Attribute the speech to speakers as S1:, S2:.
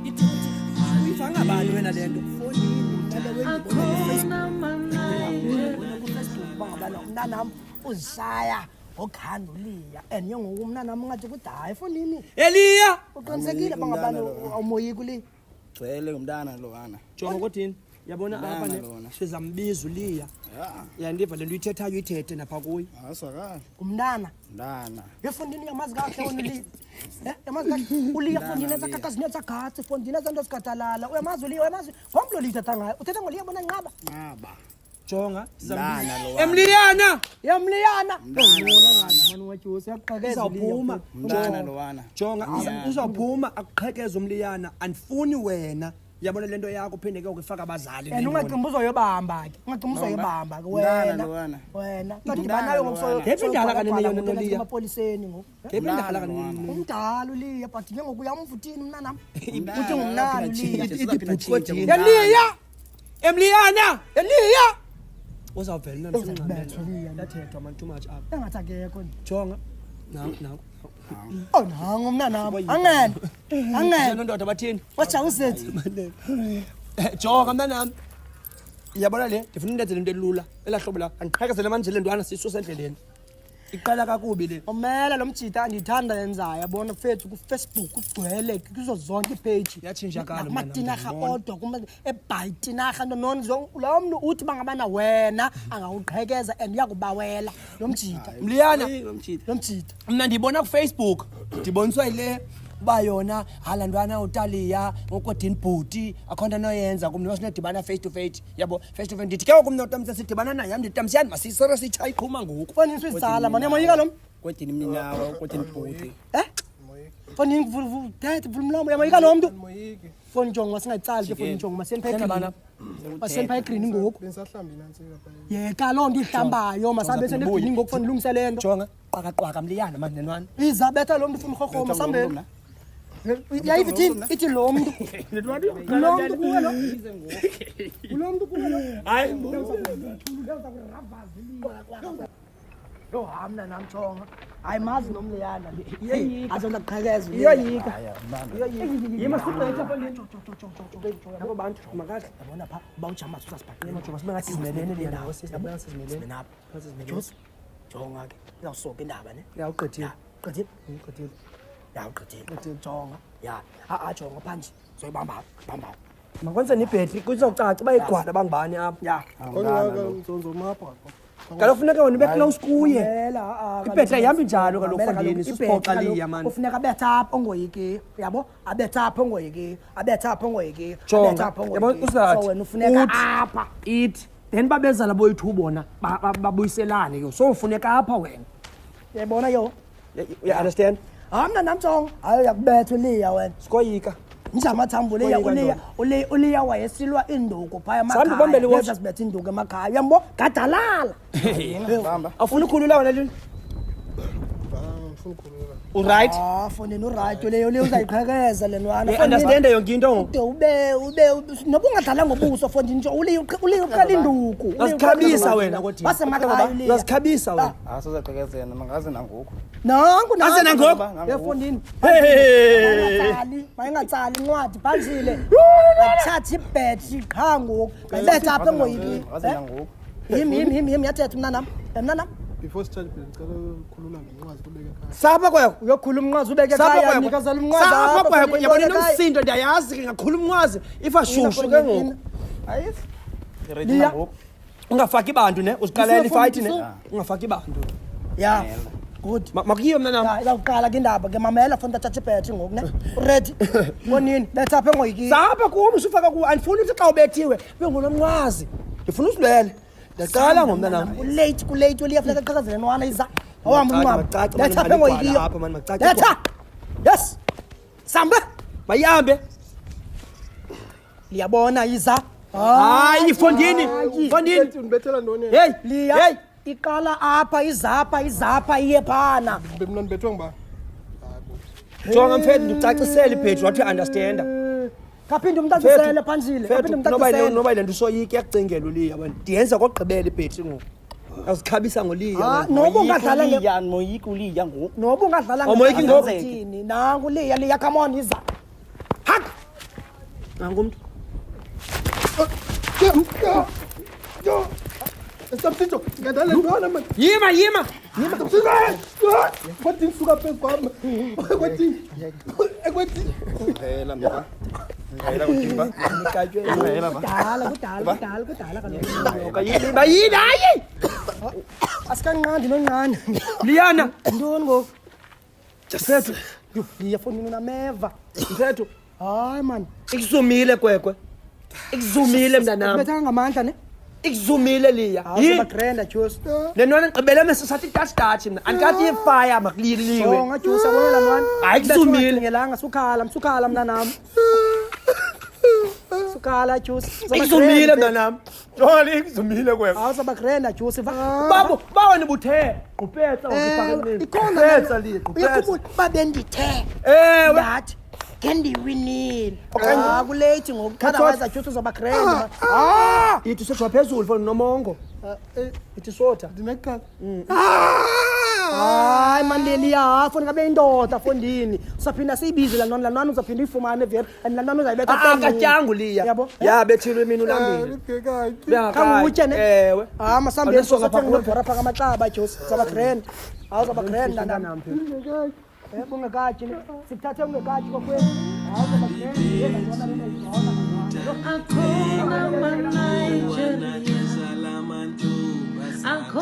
S1: ithi uyifanga abantu wena lento
S2: umntanam uzishaya ngokhanda uliya and njengoku umntanam ungathi kude hayi efonini
S1: Eliya
S2: uqinisekile bangabani awumoyiki uliya
S3: gcwele ngumntana lowana
S1: jonga kodini yabona apha ne sizambiza uliya yandiva lento uyithethayo uyithethe napha kuyo
S3: asakala
S2: umntana efonini yamazi kahle wona uliya yamazi kahle uliya efonini esakakazi netsagatsi efonini ezanto zikadalala uyamazi uliya uyamazi ngomlo lithetha ngayo uthetha ngoliya bona nqaba
S1: jonga Emliyana
S2: uzawuphuma
S3: mntana lowana
S1: jonga uzawuphuma akuqhekeza umliyana andifuni wena yabona lento yakho phinde ke ukufaka abazali
S2: and ungacimba uzoyobamba ke ungacimba uzoyobamba ke wena kadibana nayo ngokusoyo
S1: ngephi indala kanene yona noliya
S2: emapoliseni ngoku
S1: ngephi indala kanene
S2: umdala uliya but njengoku uyamvuthini umntanam uthi ngumnana uliya
S1: Eliya Emliyana uzawuvela ndathethwa man too much apha
S2: engathi akekho
S1: jonga naku
S2: nangu umntanam angene
S1: ndoda bathini
S2: wajawusethi
S1: jonga mntanam yabona le ndifuna ndenze lento elula elahlobo la andiqhekazele manje le ntwana siso sendleleni iqala kakubi le
S2: umela lo mjita andithanda yenzayo yabona fethu ku-Facebook ugcwele kuzo zonke ipage
S1: yatshintsha
S2: matinarha odwa ebhayitinarha ntononi lo mntu uthi bangabana wena angawuqhekeza and uyakubawela lo mjita
S1: mliyana
S2: lo mjita
S1: mna ndiyibona kufacebook ndiboniswa yile uba yona hala ntwana utaliya ngokodini bhuti akho nto anoyenza kumntu wasinodibana face to face yabo face to face ndithi ke ngoku mna utamsa sidibana naye am nditamsiyani masisere sitsha iqhuma ngoku
S2: fonini swisizala mani yamoyika lo
S3: kodini minawa kodini bhuti
S2: fonini vula umlomo yamoyika lo mntu foni njongo masingayitsali ke foni njongo masenipha egrini ngoku yeka loo nto ihlambayo masabe senegrini ngoku foni ilungise le nto
S1: jonga qwaqaqwaqa mliyana mani nenwana
S2: iza betha lo mntu ufuna urhorhoma sambeni yayithi thini ithi lo mntu lo mntu kuwe lo lo mntu kuwe lo
S1: hayi
S2: lo hamna namjonga hayi mazi nomliyana azona kuqhekeza
S1: iyoyika
S2: yima sibetha fonini
S1: nabo bantu makahle
S2: yabona pha bawujamasa usasibhaqile
S1: njengoba sibe ngathi simelene le ndawo
S2: yabona sizimelene jonga ke izawusoka indaba ne
S1: yawuqedile
S2: qedile yawuqedile jonga ya jonga phanje zoyibamba
S1: makwenzeni ibhetri kuzawucaca uba igwala bangibani apha
S2: ya
S1: kaloku funeka wena ube close kuye ibhetri ayihambi njalo kaloku fondini susiphoxa liya mani
S2: ufuneka abetha apha ongoyikiyo yabo abetha apha ongoyikiyo
S1: jonga yabo usathi
S2: wena ufuneka apha
S1: ithi then babezala boyithu bona babuyiselane ke so ufuneka apha wena
S2: yayibona yo
S1: you understand
S2: mna namjonga hayi yakubetha uliya wena
S1: sikoyika
S2: njamathambo uliya wayesilwa induku phaya
S1: Sambi bambele watch.
S2: sibetha induku emakhaya uyambo gadalala
S1: awufuna ukhulula wena lini uright
S2: fonini uright leyo uzayiqhekeza le ntwana
S1: you understand yonke into
S2: noba ungadlala ngobuso fonini nje uliya uqala induku
S1: uzikhabisa wena kodwa
S2: wasemakhaya uliya
S1: uzikhabisa wena
S3: asozaqhekezena mangaze nangoku
S1: Ase nangoku?
S2: Yefondini.
S1: Hey.
S2: Mayingatsali incwadi phanjile. Athatha ibhetri qha ngoku. Betha apha ngoyiki.
S3: ngaze nangoku
S2: Yimi yathetha mnanam. Mnanam.
S4: Before start ngicela ukukhulula ngencwazi kubeke ekhaya.
S1: Sapa kwekho
S2: Uyokhuluma umnqwazi ubeke ekhaya nikezela umnqwazi apha.
S1: Sapa kwekho yabona nomsindo ndiyayazi ke ngakhuluma umnqwazi ifashushu ke ngoku.
S2: Ayisi.
S3: ready nangoku
S1: Ungafaki bantu ne uziqalela ifight ne ungafaki bantu.
S2: Yeah. Good.
S1: Makuyiyo mnanam.
S2: Ya izawuqala ke indaba ke mamela funa uthatha ibhetri ngoku ne. Ready. Bonini betha apha ngoyiki.
S1: Sapa kuwe usufaka ku andifuni ukuthi xa ubethiwe bengonomnqwazi. Ngifuna usilwele. Ndaqala ngomntanam.
S2: Kulate uliya funeka qhakazele nwana iza. Awuhamba unqaba. Letha apha ngoyikiyo.
S1: Apha mani macaca.
S2: Letha. Yes. Samba.
S1: Bayihambe.
S2: Liyabona iza.
S1: Hayi Fondini. Fondini.
S4: Undibethela ntoni?
S1: Hey,
S2: Liya.
S1: Hey.
S2: Iqala apha izapha iye phana.
S4: Mna ndibethwe ngubani?
S1: Jonga mfethu ndicacisele ibhetri wathi understand.
S2: Kaphinde umuntu azisele phanjile. Kaphinde umuntu azisele.
S1: Noba ile nto usoyika yakucingela uliya wena. Ndiyenza kokugqibela ibhetri ngoku. Azikhabisa ngoliya.
S2: Noba ungadlala
S3: uliya moyika uliya ngoku
S2: noba ungadlala
S1: Awumoyiki ngoku?
S2: thini nangu liya come on iza. Hak. nangu umuntu
S4: Samthinto, ngadala ntwana man.
S1: yima
S4: Kwathi ngisuka phezu kwami. Kwathi.
S3: Phela mba. Ngayela kutimba.
S2: kudala kaloku
S1: bayini hayi
S2: asikanqandi nonqani
S1: liyana
S2: ntoni ngoku mthetho liya fonini unameva
S1: mthetho
S2: hayi mani
S1: ikuzumile kwekwe ikuzumile mntanam
S2: bethanga ngamandla ne
S1: ikuzumile liya
S2: awusebagrenda Josi
S1: le ntwana ngigqibele mesasathi idatshi mna andikathi ifaya makuliliwe
S2: songa Josi yabona laa ntwana
S1: Hayi, kusumile.
S2: ngelanga sukhala mntanam sukhala Josi
S1: ikuzumile mntanam joli ikuzumile kwekwe
S2: awusebagrenda Josi
S1: babo bawani buthe qupetsa qupetsa liya qupetsa
S2: babendithe
S1: ewe
S2: yathi ngendiwinile kuleyithi ngoku otherwise Josi uzobagrenda
S1: ithi sejwa phezulu fona nomongo
S2: ithi sotha
S4: Ndinekhala.
S2: hayi mani leliya foni kabe indoda fondini usaphinda siyibize laa ntwana uzaphinda uyifumane vele and laa ntwana uzayibetha
S1: akatyangu liya
S2: Yabo.
S1: ya bethilwe mina ulambile
S2: Khangutye ne?
S1: ewe
S2: masambe
S1: Aleso ngapha
S2: sosathenginobhora phaa kamaxaba Josi zabagrand awuzabagrand ntanam bungekatyi ne sikuthathe ungekatyi kokwenu
S5: Akho